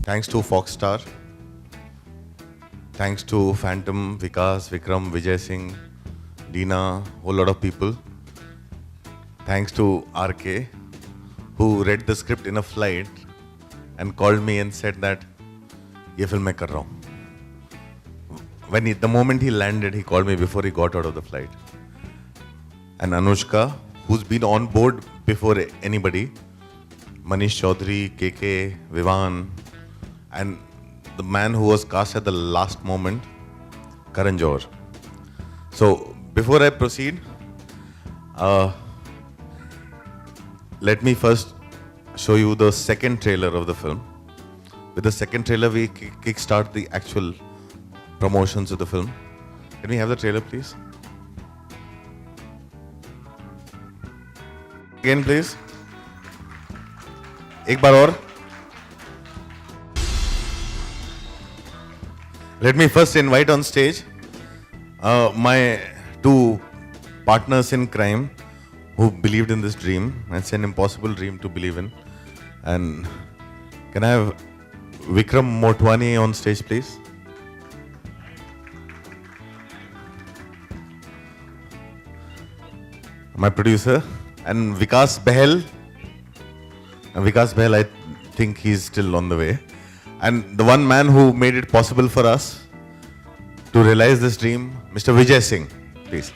Thanks to Foxstar. Thanks to Phantom, Vikas, Vikram, Vijay Singh, Deena, whole lot of people. Thanks to RK, who read the script in a flight and called me and said that ये film मैं कर रहा हूँ. The moment he landed, he called me before he got out of the flight. And Anushka, who's been on board before anybody, Manish Chaudhary, KK, Vivan, and the man who was cast at the last moment, Karan Johar. So before I proceed, let me first show you the second trailer of the film. With the second trailer, we kickstart the actual promotions of the film. Can we have the trailer, please? Again, please. एक बार और. Let me first invite on stage my two partners in crime who believed in this dream. It's an impossible dream to believe in. And can I have Vikram Motwani on stage, please? My producer. And Vikas Behel. And Vikas Behel, I think he's still on the way. And the one man who made it possible for us to realize this dream, Mr. Vijay Singh, please.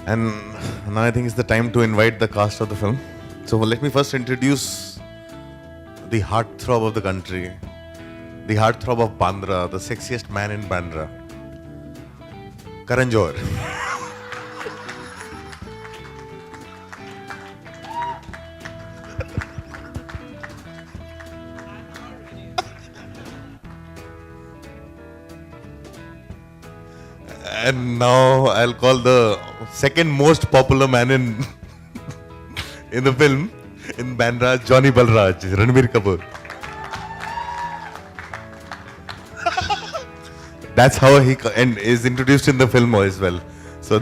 And now I think it's the time to invite the cast of the film. So let me first introduce the heartthrob of the country, the heartthrob of Bandra, the sexiest man in Bandra, Karan Johar. And now I'll call the second most popular man in the film, in Bandra, Johnny Balraj, Ranbir Kapoor. That's how he is introduced in the film as well. So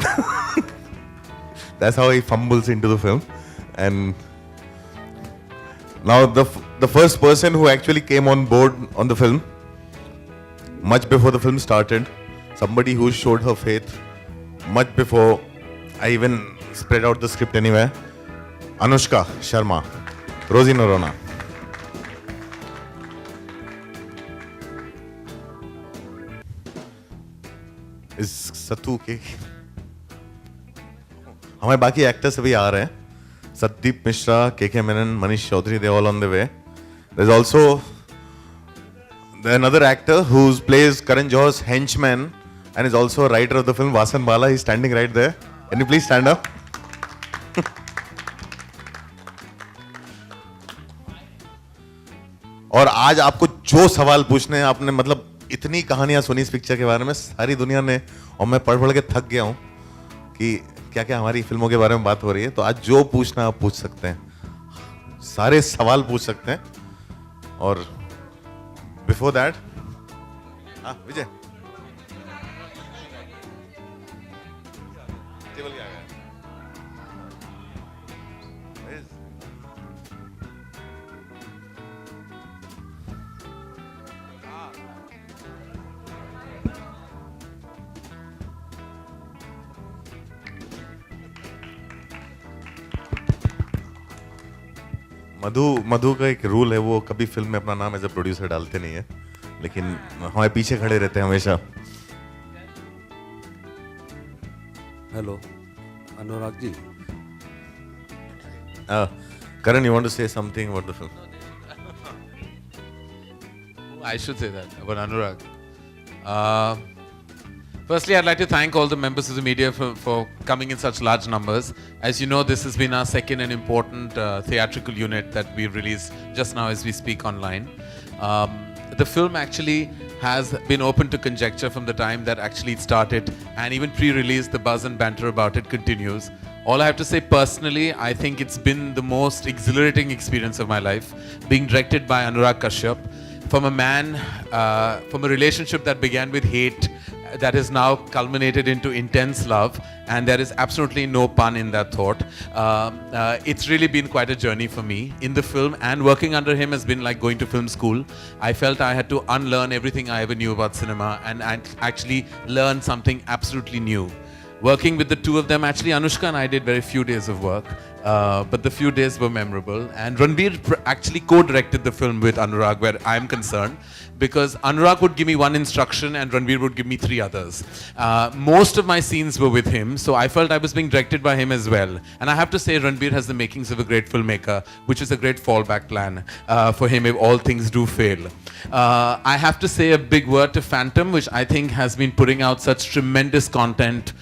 that's how he fumbles into the film. And now the first person who actually came on board on the film, much before the film started, somebody who showed her faith much before I even spread out the script anywhere, Anushka Sharma, Rosie Norona. Is Satu okay? हमारे बाकी actors अभी आ रहे हैं. Satdeep Mishra, KK Menon, Manish Chaudhary, they're all on the way. There's also another actor who plays Karan Johar's henchman and is also a writer of the film, Vasan Bala. He's standing right there. Can you please stand up? और आज आपको जो सवाल पूछने हैं, आपने मतलब इतनी कहानियां सुनी इस पिक्चर के बारे में सारी दुनिया ने, और मैं पढ़ के थक गया हूं कि क्या क्या हमारी फिल्मों के बारे में बात हो रही है. तो आज जो पूछना आप पूछ सकते हैं, सारे सवाल पूछ सकते हैं. और बिफोर दैट, हाँ विजय टेबल क्या गया? मधु का एक रूल है, वो कभी फिल्म में अपना नाम एज ए प्रोड्यूसर डालते नहीं है, लेकिन हमारे पीछे खड़े रहते हैं हमेशा. Hello Anurag ji. Karan, you want to say something about the film? I should say that about Anurag. Firstly, I'd like to thank all the members of the media for coming in such large numbers. As you know, this has been our second and important theatrical unit that we've released just now as we speak online. The film actually has been open to conjecture from the time that actually it started, and even pre-release, the buzz and banter about it continues. All I have to say personally, I think it's been the most exhilarating experience of my life, being directed by Anurag Kashyap, from a man, from a relationship that began with hate that is now culminated into intense love, and there is absolutely no pun in that thought. It's really been quite a journey for me in the film, and working under him has been like going to film school. I felt I had to unlearn everything I ever knew about cinema and actually learn something absolutely new. Working with the two of them, actually Anushka and I did very few days of work, but the few days were memorable. And Ranbir actually co-directed the film with Anurag, where I'm concerned, because Anurag would give me one instruction and Ranbir would give me 3 others. Most of my scenes were with him, so I felt I was being directed by him as well. And I have to say, Ranbir has the makings of a great filmmaker, which is a great fallback plan for him if all things do fail. I have to say a big word to Phantom, which I think has been putting out such tremendous content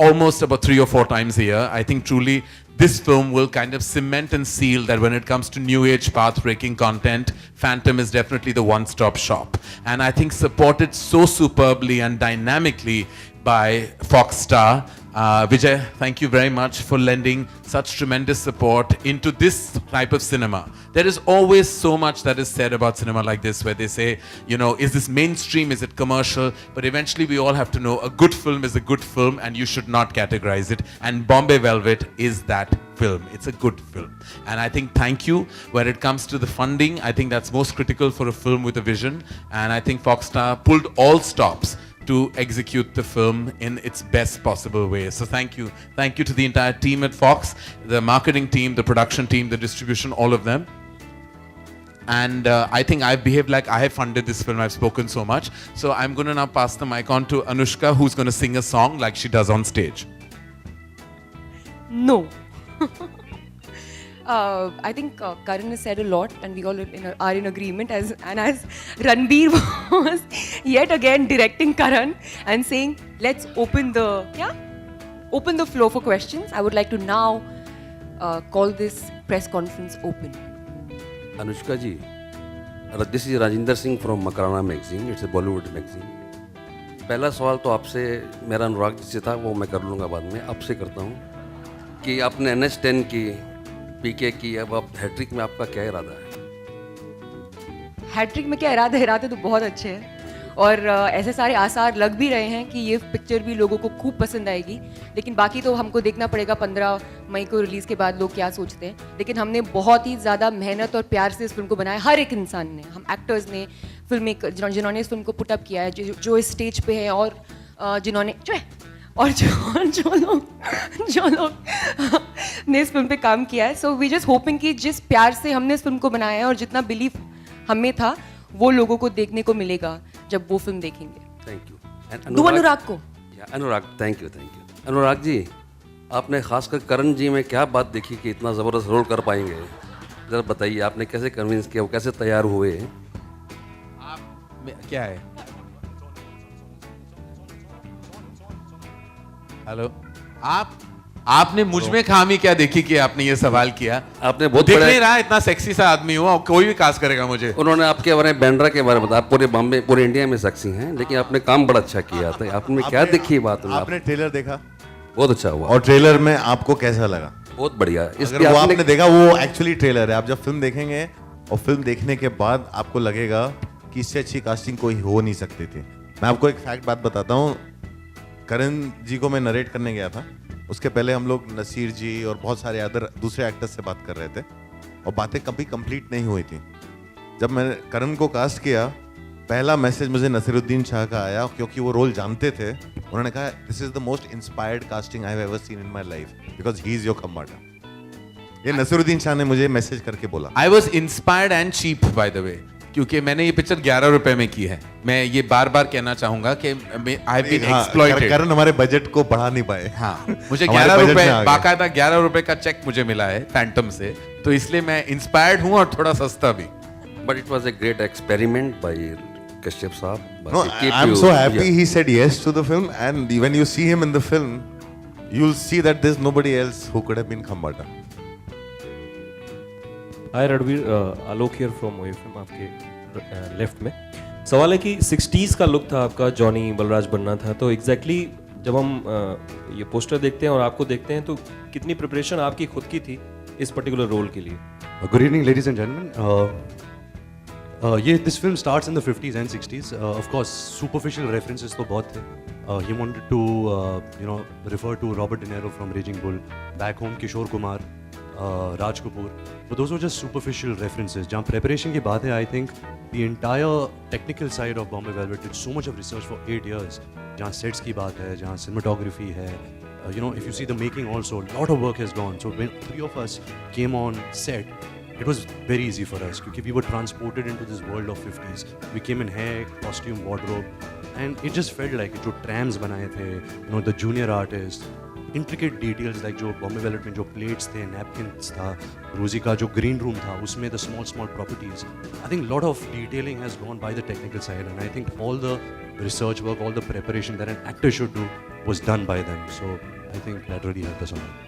almost about 3 or 4 times a year. I think truly this film will kind of cement and seal that when it comes to new age path-breaking content, Phantom is definitely the one-stop shop. And I think supported so superbly and dynamically by Fox Star. Vijay, thank you very much for lending such tremendous support into this type of cinema. There is always so much that is said about cinema like this, where they say, you know, is this mainstream, is it commercial? But eventually we all have to know a good film is a good film and you should not categorize it. And Bombay Velvet is that film. It's a good film. And I think thank you. When it comes to the funding, I think that's most critical for a film with a vision. And I think Fox Star pulled all stops to execute the film in its best possible way. So thank you. Thank you to the entire team at Fox, the marketing team, the production team, the distribution, all of them. And I think I've behaved like I have funded this film. I've spoken so much. So I'm going to now pass the mic on to Anushka, who's going to sing a song like she does on stage. No. I think Karan has said a lot, and we all are in agreement. As Ranbir was yet again directing Karan and saying, "Let's open the floor for questions." I would like to now call this press conference open. Anushka ji, this is Rajinder Singh from Makarana magazine. It's a Bollywood magazine. पहला सवाल तो आपसे मेरा अनुराग जी से था, वो मैं कर लूँगा बाद में. आपसे करता हूँ कि आपने NH10 की, पीके की, अब आप हैट्रिक में आपका क्या इरादा है? हैट्रिक में क्या इरादे तो बहुत अच्छे हैं, और ऐसे सारे आसार लग भी रहे हैं कि ये पिक्चर भी लोगों को खूब पसंद आएगी. लेकिन बाकी तो हमको देखना पड़ेगा 15 मई को रिलीज़ के बाद लोग क्या सोचते हैं. लेकिन हमने बहुत ही ज़्यादा मेहनत और प्यार से इस फिल्म को बनाया, हर एक इंसान ने, हम एक्टर्स ने, फिल्म मेकर जिन्होंने इस फिल्म को पुटअप किया है, जो इस स्टेज पे हैं, और जिन्होंने जो लोग ने इस फिल्म पे काम किया है. सो वी जस्ट होपिंग कि जिस प्यार से हमने इस फिल्म को बनाया है और जितना बिलीफ हमें था, वो लोगों को देखने को मिलेगा जब वो फिल्म देखेंगे. Thank you. दो अनुराग को. अनुराग, थैंक यू. अनुराग जी, आपने खासकर करण जी में क्या बात देखी कि इतना ज़बरदस्त रोल कर पाएंगे? ज़रा बताइए, आपने कैसे कन्विंस किया, वो कैसे तैयार हुए? आप क्या है? हेलो, आपने मुझ में खामी क्या देखी कि आपने ये सवाल किया? आपने बहुत दिख नहीं रहा इतना सेक्सी सा आदमी हुआ, कोई भी कास्ट करेगा मुझे. उन्होंने आपके बारे में, बैंड्रा के बारे में बताया. आप पूरे बॉम्बे, पूरे इंडिया में सेक्सी हैं, लेकिन आपने काम बड़ा अच्छा किया था. आपने क्या देखी बात में? आपने ट्रेलर देखा? बहुत अच्छा हुआ. और ट्रेलर में आपको कैसा लगा? बहुत बढ़िया. अगर वो आपने देखा, वो एक्चुअली ट्रेलर है. आप जब फिल्म देखेंगे और फिल्म देखने के बाद आपको लगेगा कि इससे अच्छी कास्टिंग कोई हो नहीं सकती थी. मैं आपको एक फैक्ट बात बताता हूँ. करण जी को मैं नरेट करने गया था, उसके पहले हम लोग नसीर जी और बहुत सारे अदर दूसरे एक्टर्स से बात कर रहे थे, और बातें कभी कंप्लीट नहीं हुई थी. जब मैंने करण को कास्ट किया, पहला मैसेज मुझे नसीरुद्दीन शाह का आया, क्योंकि वो रोल जानते थे. उन्होंने कहा, this is the most inspired casting I have ever seen in my life because he is your Khambata. ये नसीरुद्दीन शाह ने मुझे मैसेज करके बोला. I was inspired and cheap by the way, क्योंकि मैंने ये पिक्चर 11 रुपए में की है. मैं ये बार बार कहना चाहूंगा कि आई हैव बीन एक्सप्लॉइटेड. करण हमारे बजट को बढ़ा नहीं पाए. हाँ, मुझे 11 रुपए, बाकायदा 11 रुपए का चेक मुझे मिला है फैंटम से, तो इसलिए मैं इंस्पायर्ड हूँ और थोड़ा सस्ता भी. But it was a great experiment by Kashyap sahab. No, I'm so happy he said yes to the film, and when you see him in the film, you'll see that there's nobody else who could have been Khambata. Hi Ranveer, Alok here from OFM, आपके left में. सवाल है कि 60s का look था आपका, Johnny Balraj बनना था, तो एग्जैक्टली जब हम ये पोस्टर देखते हैं और आपको देखते हैं, तो कितनी प्रिपरेशन आपकी खुद की थी इस पर्टिकुलर रोल के लिए? Good evening, ladies and gentlemen. ये this film starts in the 50s and 60s. Of course superficial references तो बहुत थे. He wanted to refer to Robert De Niro from Raging Bull, back home Kishore Kumar, Raj Kapoor. But those were just superficial references. जहाँ preparation की बात है, I think the entire technical side of Bombay Velvet did so much of research for 8 years. जहाँ sets की बात है, जहाँ cinematography है, if you see the making also, a lot of work has gone. So when 3 of us came on set, it was very easy for us because we were transported into this world of 50s. We came in hair, costume, wardrobe, and it just felt like जो trams बनाए थे, the junior artists, intricate details like जो Bombay Velvet में जो plates थे, napkins था, Rosie का जो green room था, उसमें the small properties. I think a lot of detailing has gone by the technical side, and I think all the research work, all the preparation that an actor should do was done by them. So I think that really helped us a lot.